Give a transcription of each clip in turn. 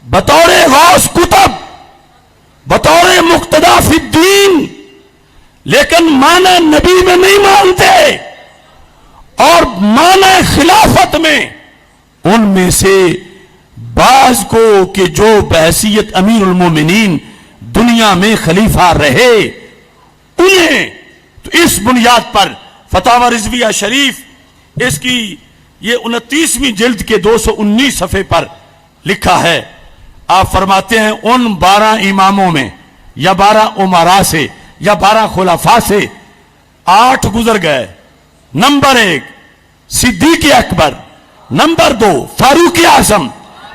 بطور غوث کتب، بطور مقتدا فی الدین، لیکن معنی نبی میں نہیں مانتے، اور معنی خلافت میں ان میں سے بعض کو کہ جو بحیثیت امیر المومنین دنیا میں خلیفہ رہے انہیں، تو اس بنیاد پر فتاوی رضویہ شریف اس کی یہ 29ویں جلد کے 219 صفحے پر لکھا ہے. آپ فرماتے ہیں ان 12 اماموں میں یا 12 امراء سے یا 12 خلفاء سے 8 گزر گئے. نمبر 1 صدیق اکبر، نمبر 2 فاروق اعظم،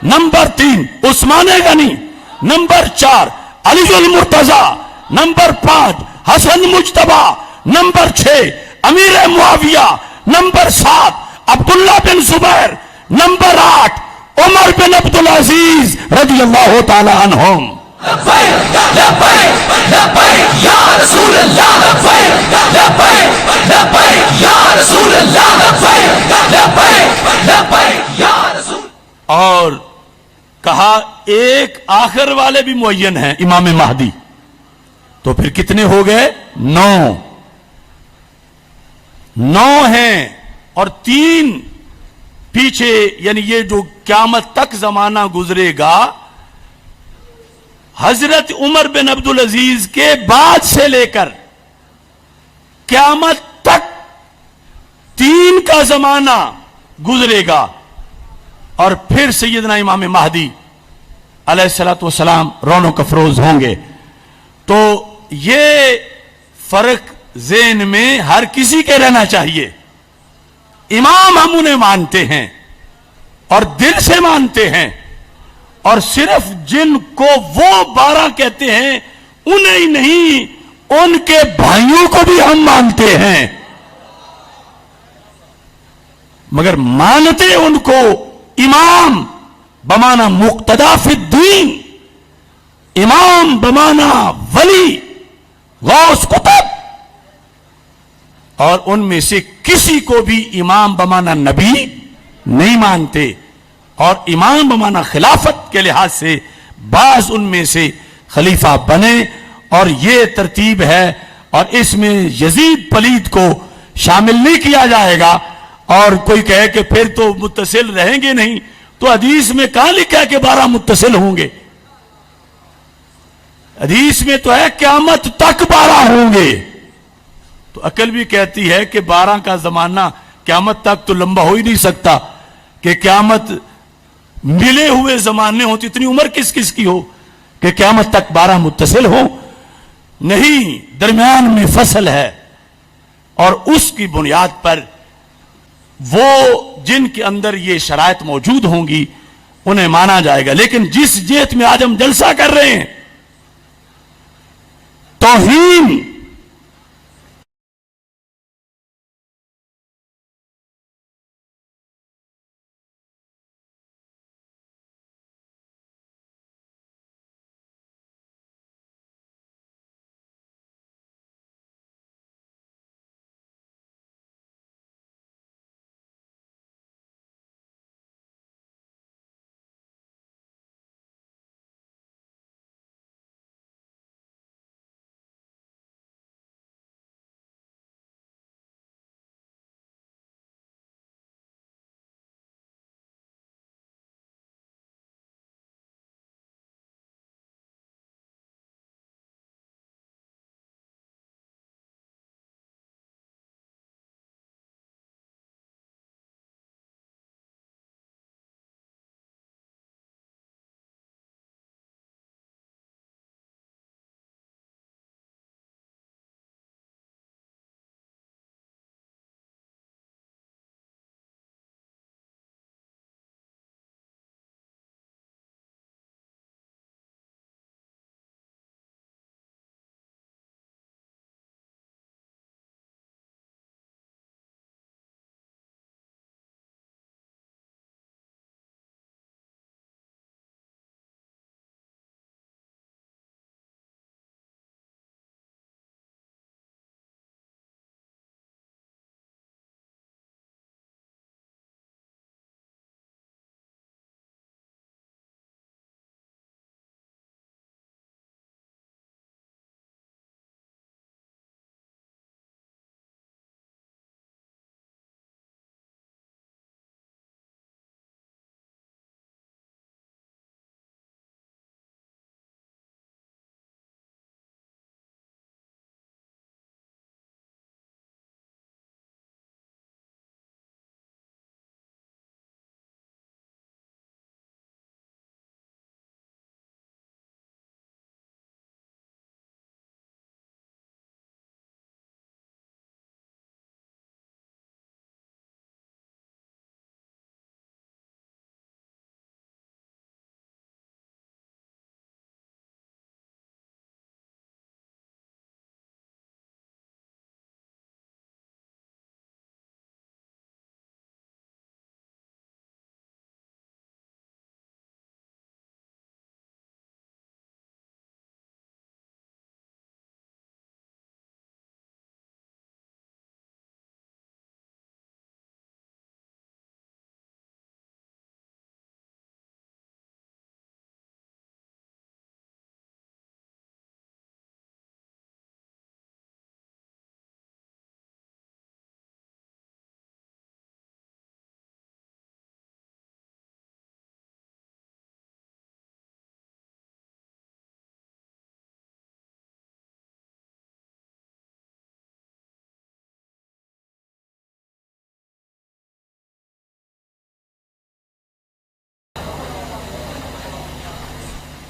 نمبر 3 عثمان غنی، نمبر 4 علی المرتضی، نمبر 5 حسن مجتبی، نمبر 6 امیر معاویہ، نمبر 7 عبداللہ بن زبیر، نمبر 8 عمر بن عبدالعزیز رضی اللہ تعالی عنہم. لبیک لبیک لبیک یا رسول اللہ، لبیک لبیک لبیک یا رسول اللہ، لبیک لبیک لبیک یا رسول. اور کہا ایک آخر والے بھی معین ہیں امام مہدی. تو پھر کتنے ہو گئے؟ 9 ہیں، اور 3 پیچھے، یعنی یہ جو قیامت تک زمانہ گزرے گا حضرت عمر بن عبدالعزیز کے بعد سے لے کر قیامت تک 3 کا زمانہ گزرے گا، اور پھر سیدنا امام مہدی علیہ الصلوۃ والسلام رونق افروز ہوں گے. تو یہ فرق ذہن میں ہر کسی کے رہنا چاہیے. امام ہم انہیں مانتے ہیں اور دل سے مانتے ہیں، اور صرف جن کو وہ 12 کہتے ہیں انہیں ہی نہیں، ان کے بھائیوں کو بھی ہم مانتے ہیں، مگر مانتے ان کو امام بمانا مقتدا فی الدین، امام بمانا ولی غوث کتب، اور ان میں سے کسی کو بھی امام بمانا نبی نہیں مانتے. اور امام بمانا خلافت کے لحاظ سے بعض ان میں سے خلیفہ بنے، اور یہ ترتیب ہے. اور اس میں یزید پلید کو شامل نہیں کیا جائے گا. اور کوئی کہے کہ پھر تو متصل رہیں گے نہیں، تو حدیث میں کہاں لکھا ہے کہ 12 متصل ہوں گے؟ حدیث میں تو ہے قیامت تک 12 ہوں گے. تو عقل بھی کہتی ہے کہ 12 کا زمانہ قیامت تک تو لمبا ہو ہی نہیں سکتا، کہ قیامت ملے ہوئے زمانے ہوں تو اتنی عمر کس کس کی ہو کہ قیامت تک 12 متصل ہوں. نہیں، درمیان میں فصل ہے، اور اس کی بنیاد پر وہ جن کے اندر یہ شرائط موجود ہوں گی انہیں مانا جائے گا. لیکن جس جہت میں آج ہم جلسہ کر رہے ہیں، توہین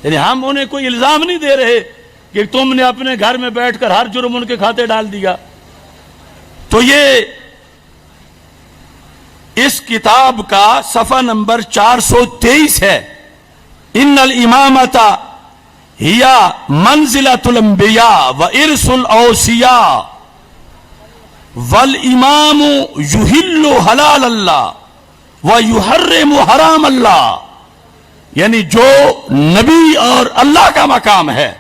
یعنی ہم انہیں کوئی الزام نہیں دے رہے کہ تم نے اپنے گھر میں بیٹھ کر ہر جرم ان کے کھاتے ڈال دیا. تو یہ اس کتاب کا صفحہ نمبر 423 ہے. ان الامامۃ ہی منزلۃ الانبیاء وارث الاوصیاء والامام یحل حلال اللہ ویحرم حرام اللہ. یعنی جو نبی اور اللہ کا مقام ہے،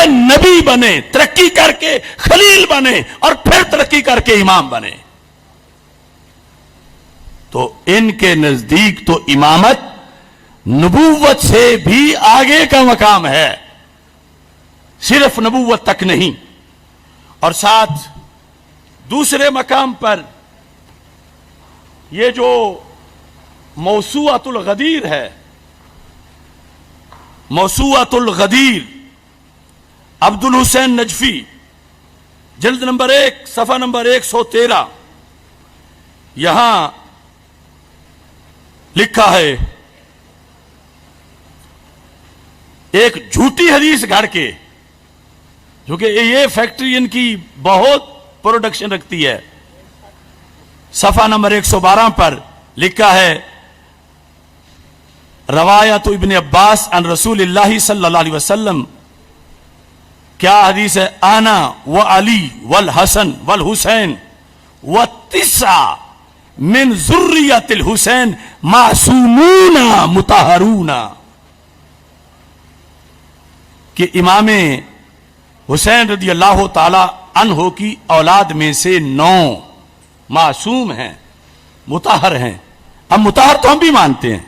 نبی بنے، ترقی کر کے خلیل بنے اور پھر ترقی کر کے امام بنے. تو ان کے نزدیک تو امامت نبوت سے بھی آگے کا مقام ہے، صرف نبوت تک نہیں. اور ساتھ دوسرے مقام پر یہ جو موسوعۃ الغدیر ہے، موسوعۃ الغدیر عبد الحسین نجفی، جلد نمبر 1 صفحہ نمبر 113، یہاں لکھا ہے ایک جھوٹی حدیث گھڑ کے، جو کہ یہ فیکٹری ان کی بہت پروڈکشن رکھتی ہے. صفحہ نمبر 112 پر لکھا ہے روایت ابن عباس عن رسول اللہ صلی اللہ علیہ وسلم. کیا حدیث ہے؟ آنا و علی والحسن والحسین والتسع من ذریت الحسین معصومون مطہرون. کہ امام حسین رضی اللہ تعالی عنہ کی اولاد میں سے 9 معصوم ہیں، مطہر ہیں. اب مطہر تو ہم بھی مانتے ہیں،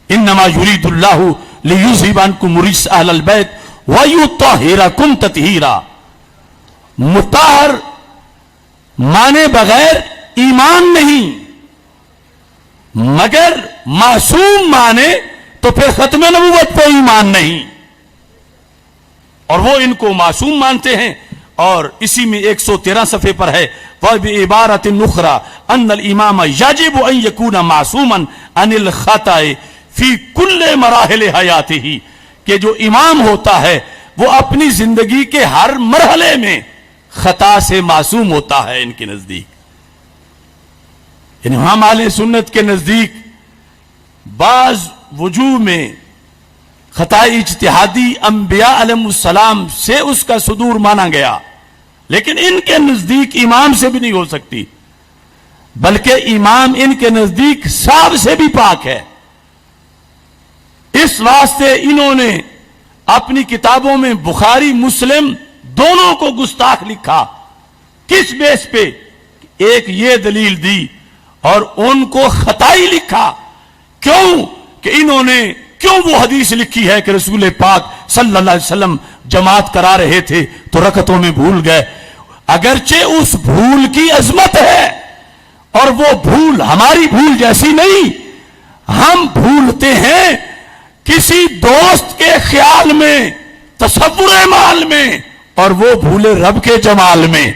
انما یرید اللہ لیذھب عنکم الرجس اہل البیت وَيُطَّهِرَكُمْ تَطْهِيرًا. مطہر مانے بغیر ایمان نہیں، مگر معصوم مانے تو پھر ختم نبوت پہ ایمان نہیں. اور وہ ان کو معصوم مانتے ہیں. اور اسی میں 113 صفحے پر ہے وَبِعِبَارَةٍ أُخْرَى أَنَّ الْإِمَامَ يَجِبُ أَن يَكُونَ مَعْصُومًا عَنِ الْخَطَأِ فِي كُلِّ مَرَاحِلِ حَيَاتِهِ. کہ جو امام ہوتا ہے وہ اپنی زندگی کے ہر مرحلے میں خطا سے معصوم ہوتا ہے ان کے نزدیک. یعنی ہم اہل سنت کے نزدیک بعض وجوہ میں خطا اجتہادی انبیاء علیہ السلام سے اس کا صدور مانا گیا، لیکن ان کے نزدیک امام سے بھی نہیں ہو سکتی، بلکہ امام ان کے نزدیک صاحب سے بھی پاک ہے. اس واسطے انہوں نے اپنی کتابوں میں بخاری مسلم دونوں کو گستاخ لکھا. کس بیس پہ؟ ایک یہ دلیل دی اور ان کو خطائی لکھا. کیوں؟ کہ انہوں نے کیوں وہ حدیث لکھی ہے کہ رسول پاک صلی اللہ علیہ وسلم جماعت کرا رہے تھے تو رکعتوں میں بھول گئے. اگرچہ اس بھول کی عظمت ہے اور وہ بھول ہماری بھول جیسی نہیں. ہم بھولتے ہیں کسی دوست کے خیال میں، تصور مال میں، اور وہ بھولے رب کے جمال میں.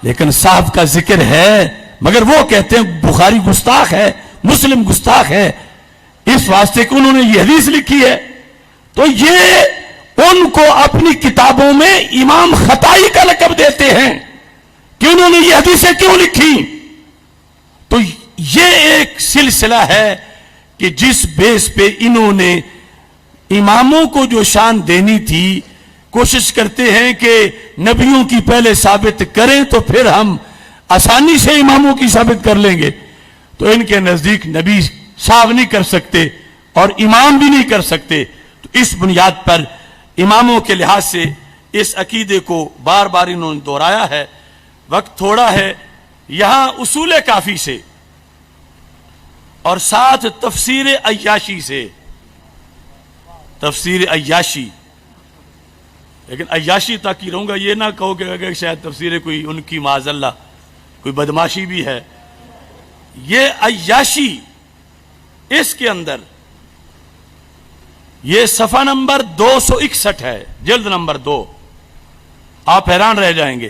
لیکن صاحب کا ذکر ہے، مگر وہ کہتے ہیں بخاری گستاخ ہے، مسلم گستاخ ہے، اس واسطے کہ انہوں نے یہ حدیث لکھی ہے. تو یہ ان کو اپنی کتابوں میں امام خطائی کا لقب دیتے ہیں کہ انہوں نے یہ حدیثیں کیوں لکھی. تو یہ ایک سلسلہ ہے کہ جس بیس پہ انہوں نے اماموں کو جو شان دینی تھی کوشش کرتے ہیں کہ نبیوں کی پہلے ثابت کریں تو پھر ہم آسانی سے اماموں کی ثابت کر لیں گے. تو ان کے نزدیک نبی صاحب نہیں کر سکتے اور امام بھی نہیں کر سکتے. تو اس بنیاد پر اماموں کے لحاظ سے اس عقیدے کو بار بار انہوں نے دہرایا ہے. وقت تھوڑا ہے، یہاں اصول کافی سے اور ساتھ تفسیر عیاشی سے، تفسیر عیاشی، لیکن عیاشی تک ہی رہوں گا، یہ نہ کہو کہ اگر شاید تفسیر کوئی ان کی معاذ اللہ کوئی بدماشی بھی ہے. یہ عیاشی، اس کے اندر یہ صفحہ نمبر 261 ہے، جلد نمبر 2. آپ حیران رہ جائیں گے.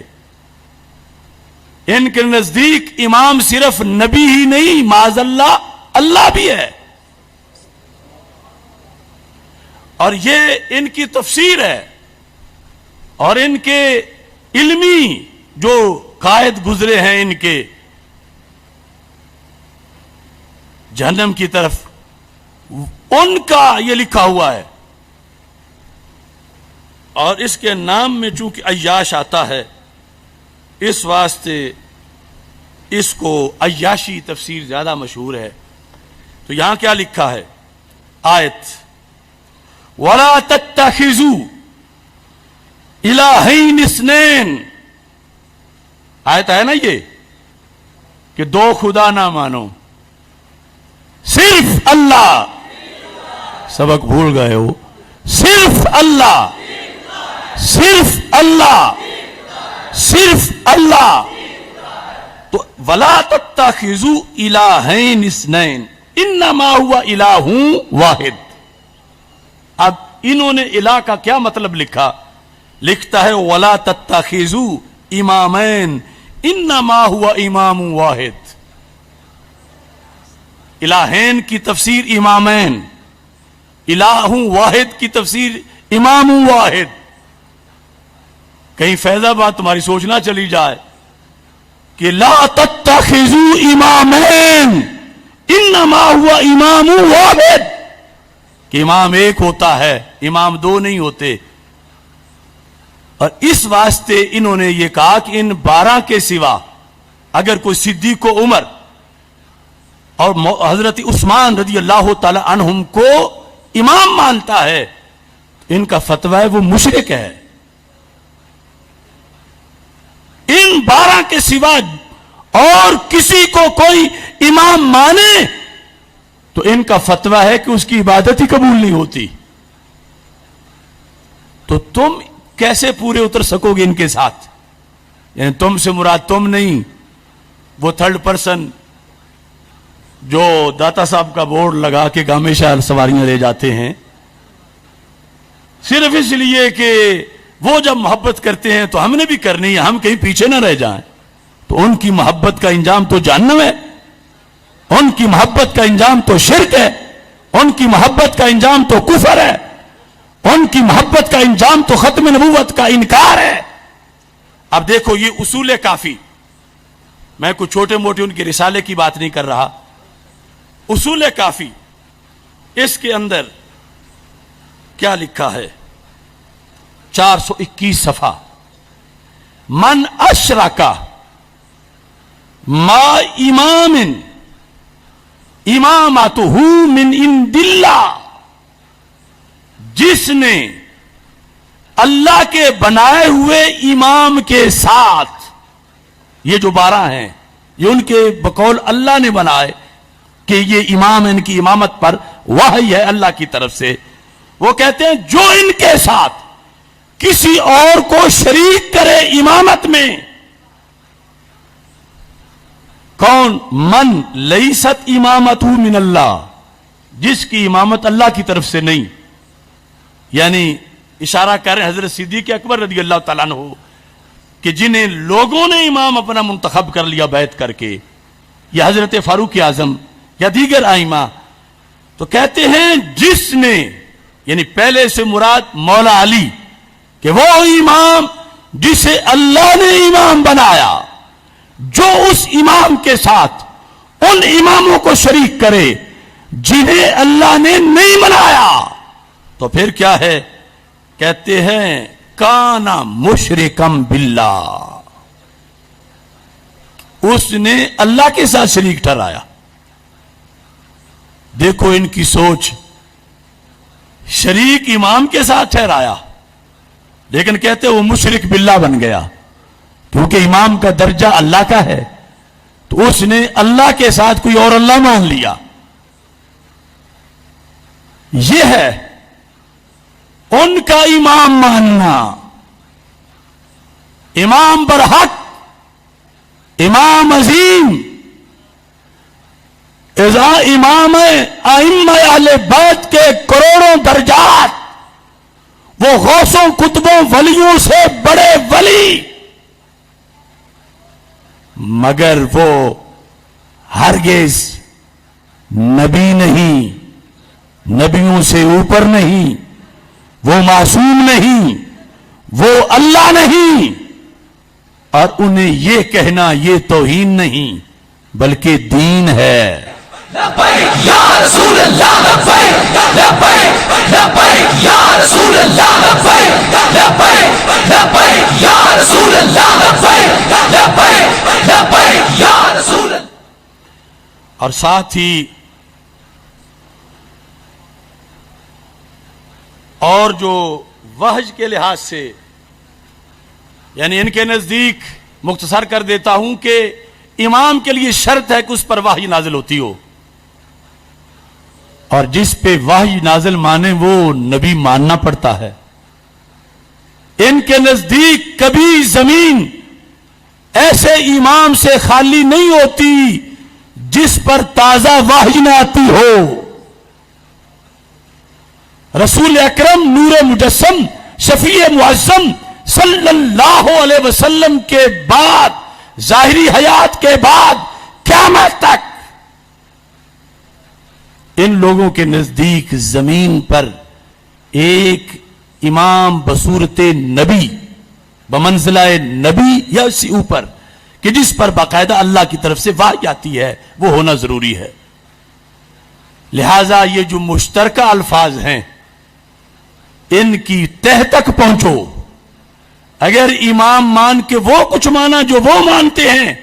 ان کے نزدیک امام صرف نبی ہی نہیں، معاذ اللہ اللہ بھی ہے. اور یہ ان کی تفسیر ہے، اور ان کے علمی جو قائد گزرے ہیں ان کے جہنم کی طرف، ان کا یہ لکھا ہوا ہے. اور اس کے نام میں چونکہ عیاش آتا ہے، اس واسطے اس کو عیاشی تفسیر زیادہ مشہور ہے. تو یہاں کیا لکھا ہے؟ آیت وَلَا تَتَّخِذُوا إِلَٰهَيْنِ اثْنَيْنِ، آیت ہے نا یہ کہ دو خدا نہ مانو، صرف اللہ. سبق بھول گئے ہو، صرف اللہ، صرف اللہ، صرف اللہ. تو وَلَا تَتَّخِذُوا إِلَٰهَيْنِ اثْنَيْنِ إِنَّمَا هُوَ إِلَٰهٌ وَاحِدٌ. اب انہوں نے الہ کا کیا مطلب لکھا؟ لکھتا ہے وَلَا تَتَّخِذُوا إِمَامَيْنِ إِنَّمَا هُوَ إِمَامٌ وَاحِدٌ. الہین کی تفسیر امامین، الہ واحد کی تفسیر امام واحد. کہیں فیض آباد تمہاری سوچنا چلی جائے کہ لا تتخذوا امامین انما هو امام واحد، کہ امام ایک ہوتا ہے، امام دو نہیں ہوتے. اور اس واسطے انہوں نے یہ کہا کہ ان 12 کے سوا اگر کوئی صدیق و عمر اور حضرت عثمان رضی اللہ تعالی عنہم کو امام مانتا ہے، ان کا فتویٰ ہے وہ مشرک ہے. ان 12 کے سوا اور کسی کو کوئی امام مانے تو ان کا فتویٰ ہے کہ اس کی عبادت ہی قبول نہیں ہوتی. تو تم کیسے پورے اتر سکو گے ان کے ساتھ؟ یعنی تم سے مراد تم نہیں، وہ تھرڈ پرسن جو داتا صاحب کا بورڈ لگا کے ہمیشہ سواریاں لے جاتے ہیں، صرف اس لیے کہ وہ جب محبت کرتے ہیں تو ہم نے بھی کرنی ہے، ہم کہیں پیچھے نہ رہ جائیں. تو ان کی محبت کا انجام تو جہنم ہے، ان کی محبت کا انجام تو شرک ہے، ان کی محبت کا انجام تو کفر ہے، ان کی محبت کا انجام تو ختم نبوت کا انکار ہے. اب دیکھو یہ اصول کافی، میں کچھ چھوٹے موٹے ان کے رسالے کی بات نہیں کر رہا. اصول کافی، اس کے اندر کیا لکھا ہے؟ 421 صفحہ. من اشرک ما امام امامتہ من عند اللہ، جس نے اللہ کے بنائے ہوئے امام کے ساتھ، یہ جو 12 ہیں یہ ان کے بقول اللہ نے بنائے کہ یہ امام ان کی امامت پر وحی ہے اللہ کی طرف سے. وہ کہتے ہیں جو ان کے ساتھ کسی اور کو شریک کرے امامت میں، کون؟ من لیست امامتہ من اللہ، جس کی امامت اللہ کی طرف سے نہیں. یعنی اشارہ کر رہے ہیں حضرت صدیق اکبر رضی اللہ تعالیٰ عنہ کہ جنہیں لوگوں نے امام اپنا منتخب کر لیا بیعت کر کے، یا حضرت فاروق اعظم یا دیگر ائمہ. تو کہتے ہیں جس نے، یعنی پہلے سے مراد مولا علی، کہ وہ امام جسے اللہ نے امام بنایا، جو اس امام کے ساتھ ان اماموں کو شریک کرے جنہیں اللہ نے نہیں بنایا، تو پھر کیا ہے؟ کہتے ہیں کانا مشرکم باللہ، اس نے اللہ کے ساتھ شریک ٹھہرایا. دیکھو ان کی سوچ، شریک امام کے ساتھ ٹھہرایا، لیکن کہتے وہ مشرک باللہ بن گیا، کیونکہ امام کا درجہ اللہ کا ہے، تو اس نے اللہ کے ساتھ کوئی اور اللہ مان لیا. یہ ہے ان کا امام ماننا. امام برحق، امام عظیم، اذا امام ائمہ اہل بیت کے کروڑوں درجات، وہ غوثوں کتبوں ولیوں سے بڑے ولی، مگر وہ ہرگز نبی نہیں، نبیوں سے اوپر نہیں، وہ معصوم نہیں، وہ اللہ نہیں. اور انہیں یہ کہنا یہ توہین نہیں بلکہ دین ہے. لبیک یا رسول اللہ، لبیک لبیک لبیک یا رسول اللہ، لبیک لبیک لبیک یا رسول اللہ، لبیک لبیک لبیک یا رسول اللہ. اور ساتھ ہی اور جو وحج کے لحاظ سے، یعنی ان کے نزدیک مختصر کر دیتا ہوں کہ امام کے لیے شرط ہے کہ اس پر وحی نازل ہوتی ہو، اور جس پہ وحی نازل مانے وہ نبی ماننا پڑتا ہے. ان کے نزدیک کبھی زمین ایسے امام سے خالی نہیں ہوتی جس پر تازہ وحی نہ آتی ہو. رسول اکرم نور مجسم شفیع معظم صلی اللہ علیہ وسلم کے بعد، ظاہری حیات کے بعد قیامت تک ان لوگوں کے نزدیک زمین پر ایک امام بصورت نبی، بمنزلہ نبی یا اس سے اوپر، کہ جس پر باقاعدہ اللہ کی طرف سے وحی آتی ہے، وہ ہونا ضروری ہے. لہذا یہ جو مشترکہ الفاظ ہیں ان کی تہ تک پہنچو. اگر امام مان کے وہ کچھ مانا جو وہ مانتے ہیں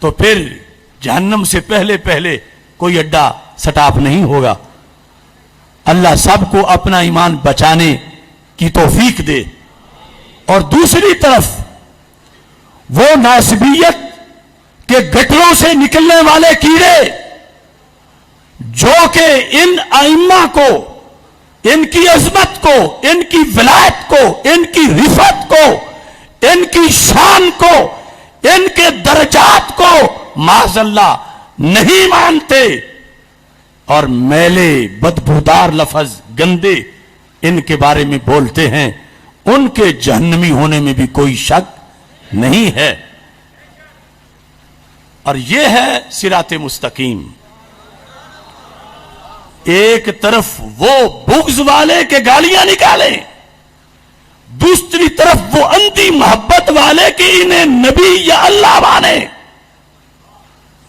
تو پھر جہنم سے پہلے پہلے کوئی اڈا سٹاپ نہیں ہوگا. اللہ سب کو اپنا ایمان بچانے کی توفیق دے. اور دوسری طرف وہ ناسبیت کے گٹروں سے نکلنے والے کیڑے جو کہ ان ائمہ کو، ان کی عظمت کو، ان کی ولایت کو، ان کی رفعت کو، ان کی شان کو، ان کے درجات کو معاذ اللہ نہیں مانتے، اور میلے بدبودار لفظ گندے ان کے بارے میں بولتے ہیں، ان کے جہنمی ہونے میں بھی کوئی شک نہیں ہے. اور یہ ہے صراط مستقیم. ایک طرف وہ بغض والے کے گالیاں نکالیں، دوسری طرف وہ اندھی محبت والے کہ انہیں نبی یا اللہ مانے،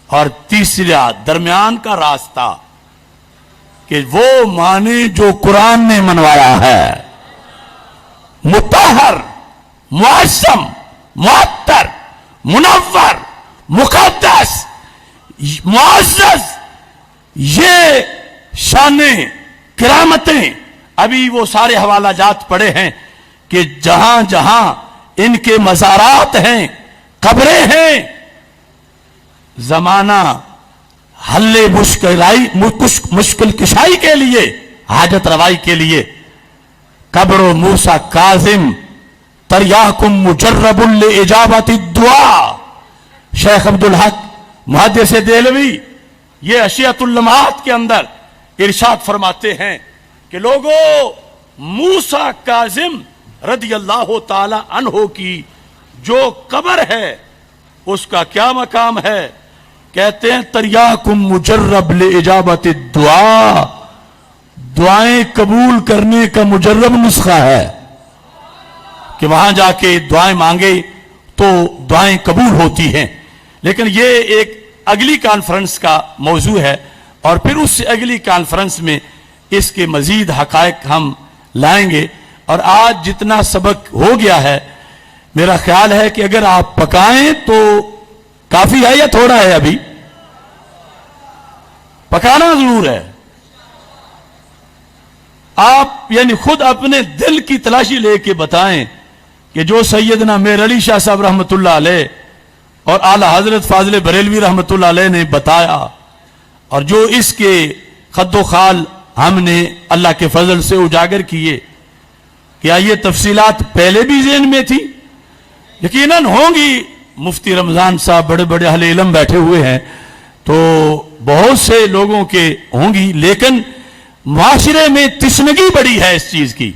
اور تیسرا درمیان کا راستہ کہ وہ مانے جو قرآن نے منوایا ہے، مطہر، معظم، معطر، منور، مقدس، معزز. یہ شانیں، کرامتیں، ابھی وہ سارے حوالہ جات پڑے ہیں کہ جہاں جہاں ان کے مزارات ہیں، قبریں ہیں، زمانہ حل مشکل کشائی کے لیے، حاجت روائی کے لیے، قبر و موسیٰ کاظم تریاکم مجرب لإجابت الدعاء. شیخ عبدالحق محدث دہلوی یہ اشیاء اللمعات کے اندر ارشاد فرماتے ہیں کہ لوگوں، موسیٰ کاظم رضی اللہ تعالی عنہ کی جو قبر ہے اس کا کیا مقام ہے؟ کہتے ہیں تریاکم مجرب لإجابت الدعاء، دعائیں قبول کرنے کا مجرب نسخہ ہے کہ وہاں جا کے دعائیں مانگے تو دعائیں قبول ہوتی ہیں. لیکن یہ ایک اگلی کانفرنس کا موضوع ہے، اور پھر اس سے اگلی کانفرنس میں اس کے مزید حقائق ہم لائیں گے. اور آج جتنا سبق ہو گیا ہے میرا خیال ہے کہ اگر آپ پکائیں تو کافی ہے یا تھوڑا ہے؟ ابھی پکانا ضرور ہے. آپ یعنی خود اپنے دل کی تلاشی لے کے بتائیں کہ جو سیدنا میر علی شاہ صاحب رحمۃ اللہ علیہ اور اعلی حضرت فاضل بریلوی رحمۃ اللہ علیہ نے بتایا، اور جو اس کے خد و خال ہم نے اللہ کے فضل سے اجاگر کیے. کیا یہ تفصیلات پہلے بھی ذہن میں تھی؟ یقیناً ہوں گی. مفتی رمضان صاحب بڑے بڑے اہل علم بیٹھے ہوئے ہیں تو بہت سے لوگوں کے ہوں گی، لیکن معاشرے میں تشنگی بڑی ہے اس چیز کی.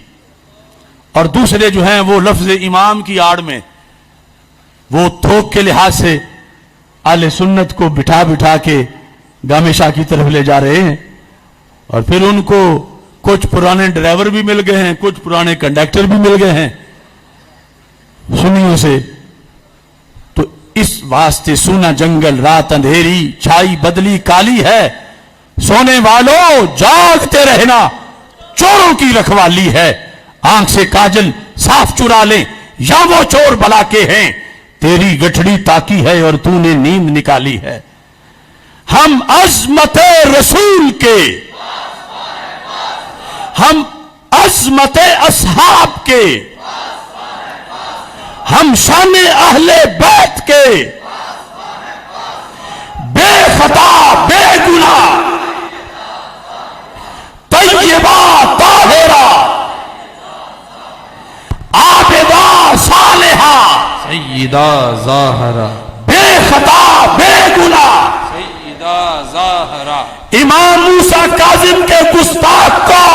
اور دوسرے جو ہیں وہ لفظ امام کی آڑ میں وہ تھوک کے لحاظ سے اہل سنت کو بٹھا بٹھا کے گام شاہ کی طرف لے جا رہے ہیں. اور پھر ان کو کچھ پرانے ڈرائیور بھی مل گئے ہیں، کچھ پرانے کنڈکٹر بھی مل گئے ہیں سنیوں سے. تو اس واسطے سونا جنگل رات اندھیری چھائی بدلی کالی ہے، سونے والوں جاگتے رہنا چوروں کی رکھوالی ہے. آنکھ سے کاجل صاف چرا لیں یا وہ چور بلا کے ہیں، تیری گٹھڑی تاکی ہے اور تو نے نیند نکالی ہے. ہم عظمت رسول کے، ہم عظمت اصحاب کے، ہم شان اہل بیت کے، بے خطا بے گناہ طیبہ طاہرہ عابدہ صالحہ سیدہ زاہرہ، بے خطا بے گناہ سیدہ زاہرہ، امام موسیٰ کاظم کے گستاخ کو،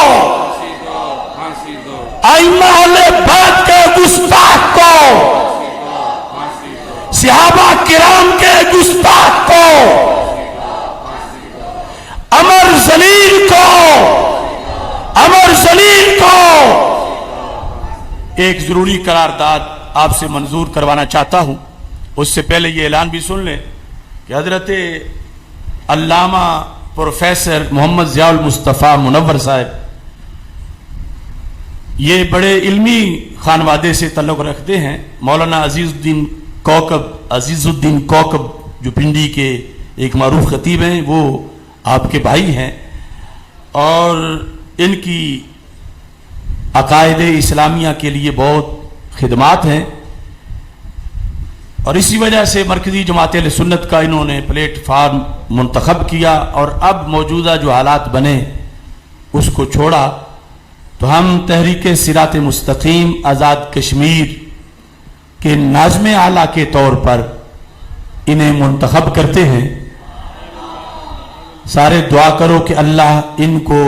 پھانسی دو، ائمہ اہل بیت کے گستاخ کو، صحابہ کرام کے گستاخ کو، امر ذلیل کو، امر ذلیل کو ایک ضروری قرارداد آپ سے منظور کروانا چاہتا ہوں. اس سے پہلے یہ اعلان بھی سن لیں کہ حضرت علامہ پروفیسر محمد ضیاء المصطفیٰ منور صاحب یہ بڑے علمی خانوادے سے تعلق رکھتے ہیں. مولانا عزیز الدین کوکب جو پنڈی کے ایک معروف خطیب ہیں وہ آپ کے بھائی ہیں اور ان کی عقائد اسلامیہ کے لیے بہت خدمات ہیں اور اسی وجہ سے مرکزی جماعت اہل سنت کا انہوں نے پلیٹ فارم منتخب کیا اور اب موجودہ جو حالات بنے اس کو چھوڑا. تو ہم تحریک صراط مستقیم آزاد کشمیر کے ناظم اعلیٰ کے طور پر انہیں منتخب کرتے ہیں. سارے دعا کرو کہ اللہ ان کو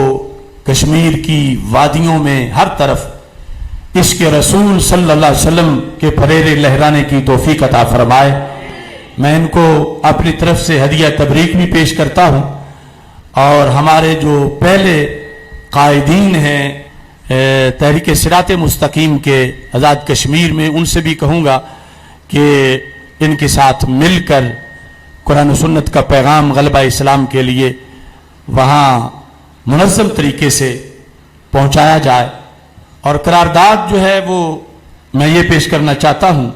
کشمیر کی وادیوں میں ہر طرف عشق رسول صلی اللہ علیہ وسلم کے پھریرے لہرانے کی توفیق عطا فرمائے. میں ان کو اپنی طرف سے ہدیہ تبریک بھی پیش کرتا ہوں اور ہمارے جو پہلے قائدین ہیں تحریک صراط مستقیم کے آزاد کشمیر میں ان سے بھی کہوں گا کہ ان کے ساتھ مل کر قرآن و سنت کا پیغام غلبہ اسلام کے لیے وہاں منظم طریقے سے پہنچایا جائے. اور قرارداد جو ہے وہ میں یہ پیش کرنا چاہتا ہوں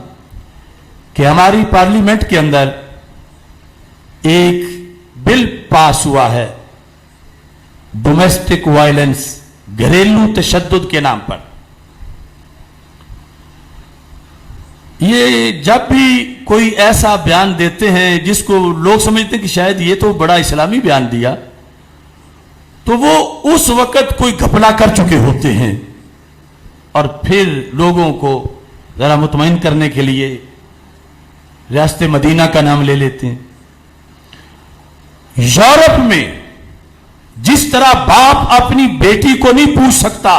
کہ ہماری پارلیمنٹ کے اندر ایک بل پاس ہوا ہے ڈومیسٹک وائلنس، گھریلو تشدد کے نام پر. یہ جب بھی کوئی ایسا بیان دیتے ہیں جس کو لوگ سمجھتے ہیں کہ شاید یہ تو بڑا اسلامی بیان دیا، تو وہ اس وقت کوئی گھپلا کر چکے ہوتے ہیں اور پھر لوگوں کو ذرا مطمئن کرنے کے لیے ریاست مدینہ کا نام لے لیتے ہیں. یورپ میں جس طرح باپ اپنی بیٹی کو نہیں پوچھ سکتا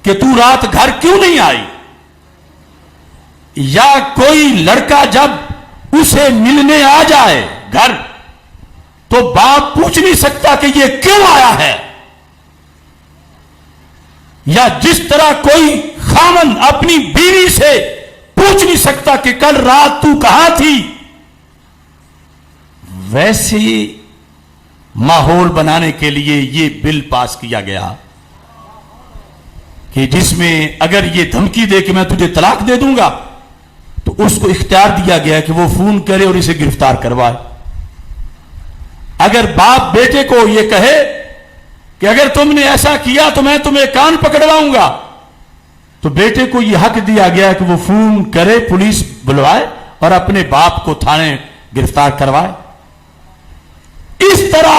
کہ تو رات گھر کیوں نہیں آئی، یا کوئی لڑکا جب اسے ملنے آ جائے گھر تو باپ پوچھ نہیں سکتا کہ یہ کیوں آیا ہے، یا جس طرح کوئی خامن اپنی بیوی سے پوچھ نہیں سکتا کہ کل رات تو کہاں تھی، ویسے ماحول بنانے کے لیے یہ بل پاس کیا گیا کہ جس میں اگر یہ دھمکی دے کہ میں تجھے طلاق دے دوں گا تو اس کو اختیار دیا گیا کہ وہ فون کرے اور اسے گرفتار کروائے. اگر باپ بیٹے کو یہ کہے کہ اگر تم نے ایسا کیا تو میں تمہیں کان پکڑواؤں گا، تو بیٹے کو یہ حق دیا گیا کہ وہ فون کرے، پولیس بلوائے اور اپنے باپ کو تھانے گرفتار کروائے. اس طرح